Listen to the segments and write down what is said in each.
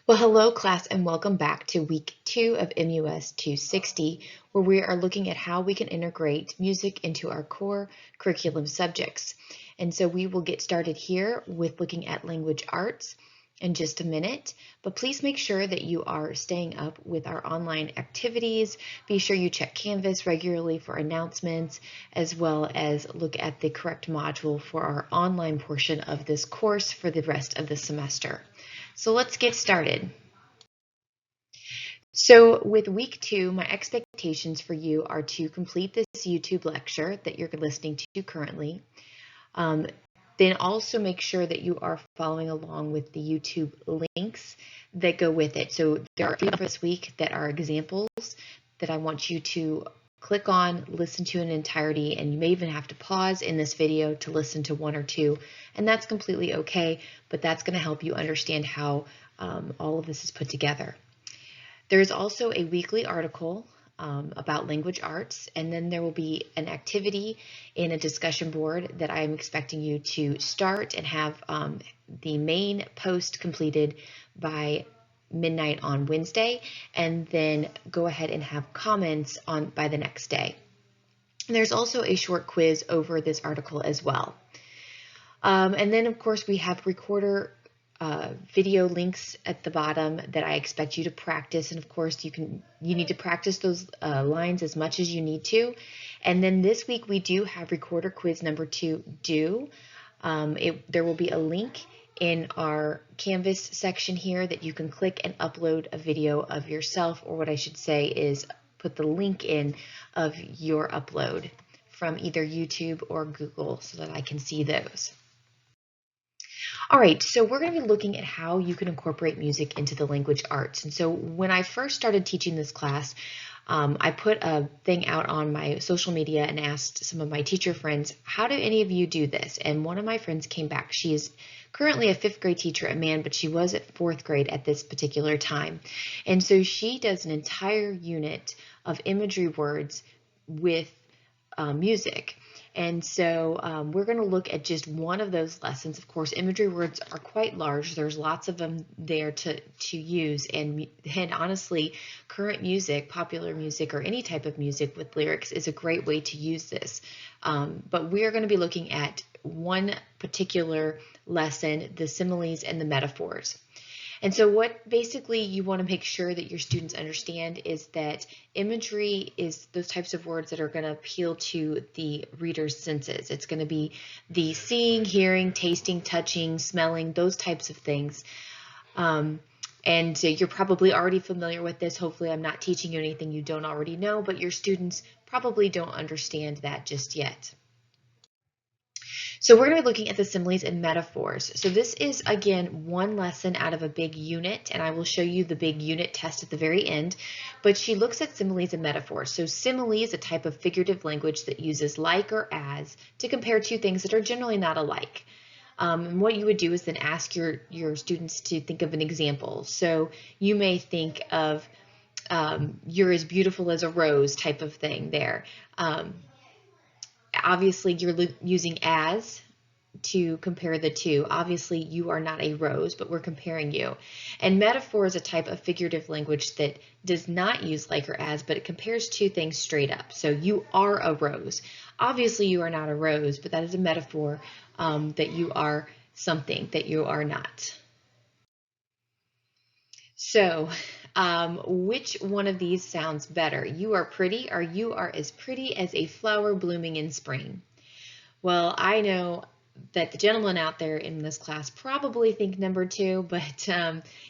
Well, hello class and welcome back to week 2 of MUS 260, where we are looking at how we can integrate music into our core curriculum subjects. And so we will get started here with looking at language arts in just a minute, but please make sure that you are staying up with our online activities. Be sure you check Canvas regularly for announcements, as well as look at the correct module for our online portion of this course for the rest of the semester. So let's get started. So with week 2, my expectations for you are to complete this YouTube lecture that you're listening to currently. Then also make sure that you are following along with the YouTube links that go with it. So there are a few for this week that are examples that I want you to click on, listen to in entirety, and you may even have to pause in this video to listen to one or two, and that's completely okay, but that's going to help you understand how all of this is put together. There is also a weekly article about language arts, and then there will be an activity in a discussion board that I am expecting you to start and have the main post completed by midnight on Wednesday, and then go ahead and have comments by the next day. And there's also a short quiz over this article as well. And then, of course, we have recorder video links at the bottom that I expect you to practice, and of course you need to practice those lines as much as you need to. And then this week we do have recorder quiz number 2 due. There will be a link in our Canvas section here that you can click and upload a video of yourself, or what I should say is put the link in of your upload from either YouTube or Google so that I can see those. All right, so we're going to be looking at how you can incorporate music into the language arts. And so when I first started teaching this class, I put a thing out on my social media and asked some of my teacher friends, how do any of you do this? And one of my friends came back. She is currently a 5th grade teacher at Man, but she was at 4th grade at this particular time. And so she does an entire unit of imagery words with music. And so we're going to look at just one of those lessons. Of course, imagery words are quite large. There's lots of them there to use. And honestly, current music, popular music, or any type of music with lyrics is a great way to use this. But we are going to be looking at one particular lesson, the similes and the metaphors. And so what basically you want to make sure that your students understand is that imagery is those types of words that are going to appeal to the reader's senses. It's going to be the seeing, hearing, tasting, touching, smelling, those types of things. And so you're probably already familiar with this. Hopefully I'm not teaching you anything you don't already know, but your students probably don't understand that just yet. So we're going to be looking at the similes and metaphors. So this is, again, one lesson out of a big unit, and I will show you the big unit test at the very end. But she looks at similes and metaphors. So simile is a type of figurative language that uses like or as to compare two things that are generally not alike. And what you would do is then ask your students to think of an example. So you may think of you're as beautiful as a rose type of thing there. Obviously, you're using as to compare the two. Obviously, you are not a rose, but we're comparing you. And metaphor is a type of figurative language that does not use like or as, but it compares two things straight up. So you are a rose. Obviously, you are not a rose, but that is a metaphor that you are something that you are not. So, which one of these sounds better? You are pretty, or you are as pretty as a flower blooming in spring? Well, I know that the gentlemen out there in this class probably think number 2, but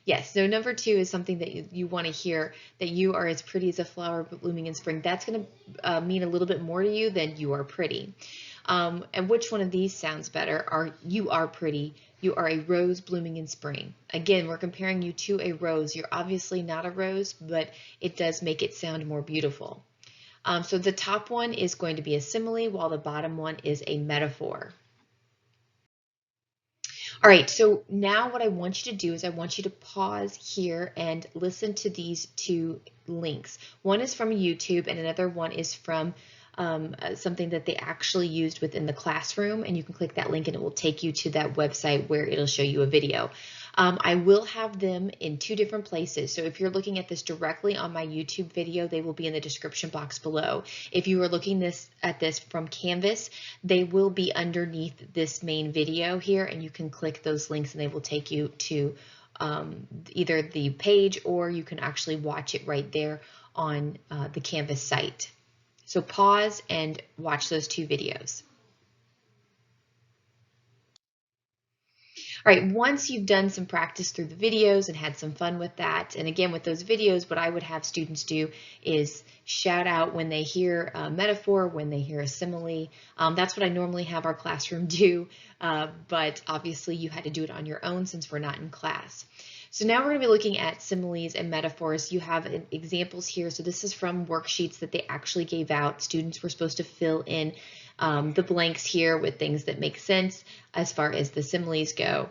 yes, so number 2 is something that you want to hear, that you are as pretty as a flower blooming in spring. That's going to mean a little bit more to you than you are pretty. And which one of these sounds better? You are pretty, you are a rose blooming in spring. Again, we're comparing you to a rose. You're obviously not a rose, but it does make it sound more beautiful. So the top one is going to be a simile, while the bottom one is a metaphor. All right, so now what I want you to do is I want you to pause here and listen to these two links. One is from YouTube and another one is from something that they actually used within the classroom, and you can click that link and it will take you to that website where it'll show you a video. I will have them in 2 different places. So if you're looking at this directly on my YouTube video, they will be in the description box below. If you are looking at this from Canvas, they will be underneath this main video here, and you can click those links and they will take you to either the page, or you can actually watch it right there on the Canvas site. So pause and watch those 2 videos. All right, once you've done some practice through the videos and had some fun with that, and again with those videos, what I would have students do is shout out when they hear a metaphor, when they hear a simile. That's what I normally have our classroom do, but obviously you had to do it on your own since we're not in class. So now we're going to be looking at similes and metaphors. You have examples here. So this is from worksheets that they actually gave out. Students were supposed to fill in the blanks here with things that make sense as far as the similes go.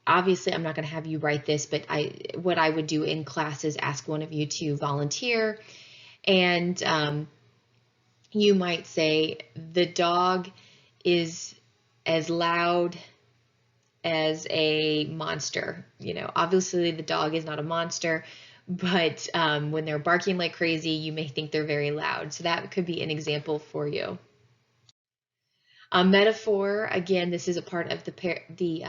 Obviously, I'm not going to have you write this, but what I would do in class is ask one of you to volunteer, and you might say, the dog is as loud as a monster. You know, obviously the dog is not a monster, but when they're barking like crazy, you may think they're very loud. So that could be an example for you. Metaphor, again, this is a part of the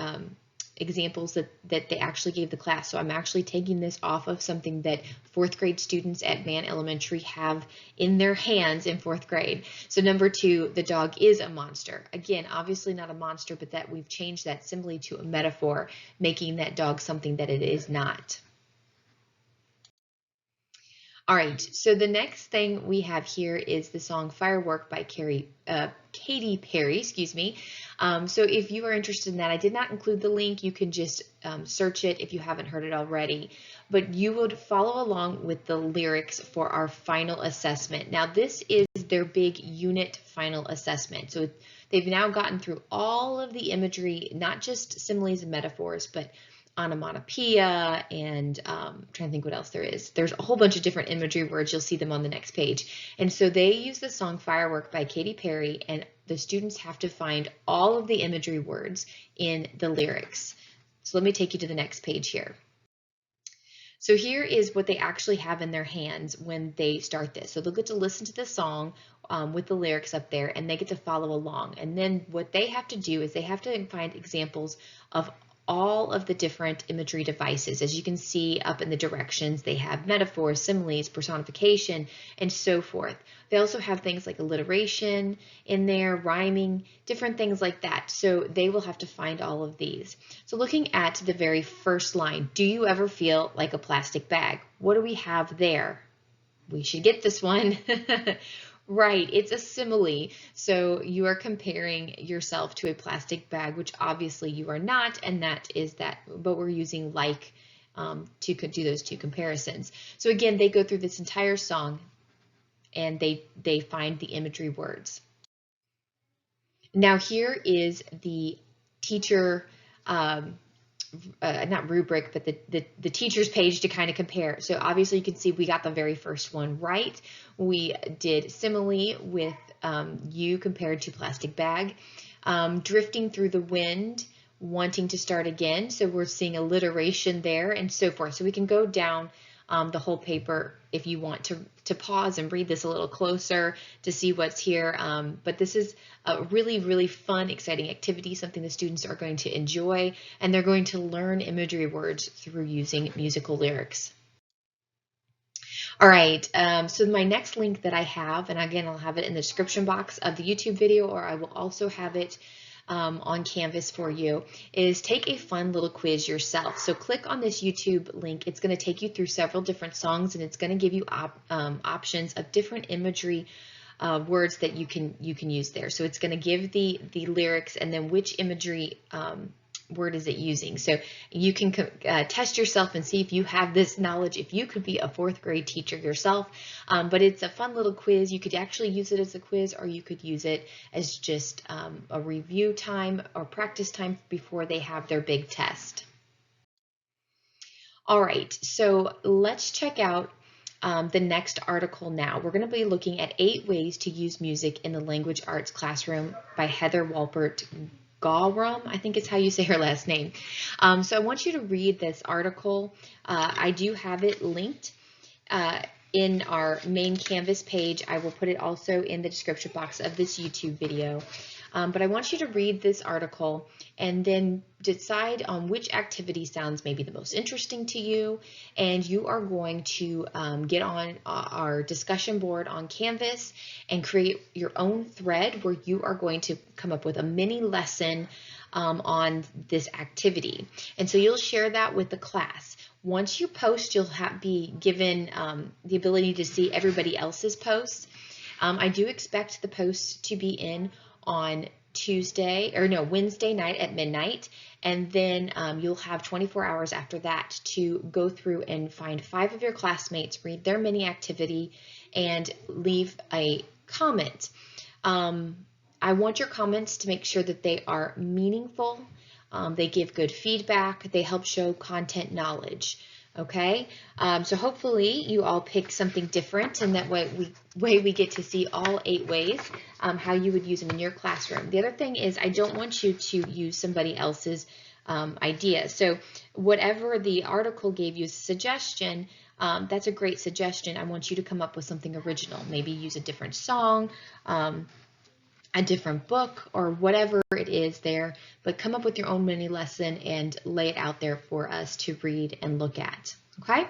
examples that they actually gave the class. So I'm actually taking this off of something that 4th grade students at Mann Elementary have in their hands in 4th grade. So number 2, the dog is a monster. Again, obviously not a monster, but that we've changed that simile to a metaphor, making that dog something that it is not. All right, so the next thing we have here is the song Firework by Katy Perry, excuse me. So if you are interested in that, I did not include the link. You can just search it if you haven't heard it already. But you would follow along with the lyrics for our final assessment. Now this is their big unit final assessment. So they've now gotten through all of the imagery, not just similes and metaphors, but onomatopoeia, and I'm trying to think what else there is. There's a whole bunch of different imagery words. You'll see them on the next page. And so they use the song Firework by Katy Perry, and the students have to find all of the imagery words in the lyrics. So let me take you to the next page here. So here is what they actually have in their hands when they start this. So they'll get to listen to the song with the lyrics up there, and they get to follow along. And then what they have to do is they have to find examples of all of the different imagery devices. As you can see up in the directions, they have metaphors, similes, personification, and so forth. They also have things like alliteration in there, rhyming, different things like that. So they will have to find all of these. So looking at the very first line, do you ever feel like a plastic bag? What do we have there? We should get this one. Right, it's a simile. So you are comparing yourself to a plastic bag, which obviously you are not, and that is that, but we're using like to do those 2 comparisons. So again, they go through this entire song and they find the imagery words. Now here is the teacher, not rubric, but the teacher's page to kind of compare. So obviously you can see we got the very first one right. We did simile with you compared to plastic bag, drifting through the wind, wanting to start again. So we're seeing alliteration there and so forth. So we can go down the whole paper if you want to pause and read this a little closer to see what's here. But this is a really, really fun, exciting activity, something the students are going to enjoy, and they're going to learn imagery words through using musical lyrics. All right, so my next link that I have, and again, I'll have it in the description box of the YouTube video, or I will also have it on Canvas for you, is take a fun little quiz yourself. So click on this YouTube link. It's going to take you through several different songs, and it's going to give you options of different imagery words that you can use there. So it's going to give the lyrics and then which imagery word is it using. So you can test yourself and see if you have this knowledge, if you could be a 4th grade teacher yourself. But it's a fun little quiz. You could actually use it as a quiz, or you could use it as just a review time or practice time before they have their big test. All right, so let's check out the next article now. We're going to be looking at 8 ways to use music in the language arts classroom by Heather Walpert Gawram, I think is how you say her last name. So I want you to read this article. I do have it linked in our main Canvas page. I will put it also in the description box of this YouTube video. But I want you to read this article and then decide on which activity sounds maybe the most interesting to you. And you are going to get on our discussion board on Canvas and create your own thread where you are going to come up with a mini lesson on this activity. And so you'll share that with the class. Once you post, you'll be given the ability to see everybody else's posts. I do expect the posts to be in on Wednesday night at midnight, and then you'll have 24 hours after that to go through and find 5 of your classmates, read their mini activity, and leave a comment. I want your comments to make sure that they are meaningful, they give good feedback, they help show content knowledge. Okay, so hopefully you all pick something different, and that way we get to see all 8 ways how you would use them in your classroom. The other thing is I don't want you to use somebody else's idea. So whatever the article gave you as a suggestion, that's a great suggestion. I want you to come up with something original. Maybe use a different song, a different book, or whatever it is there, but come up with your own mini lesson and lay it out there for us to read and look at. Okay?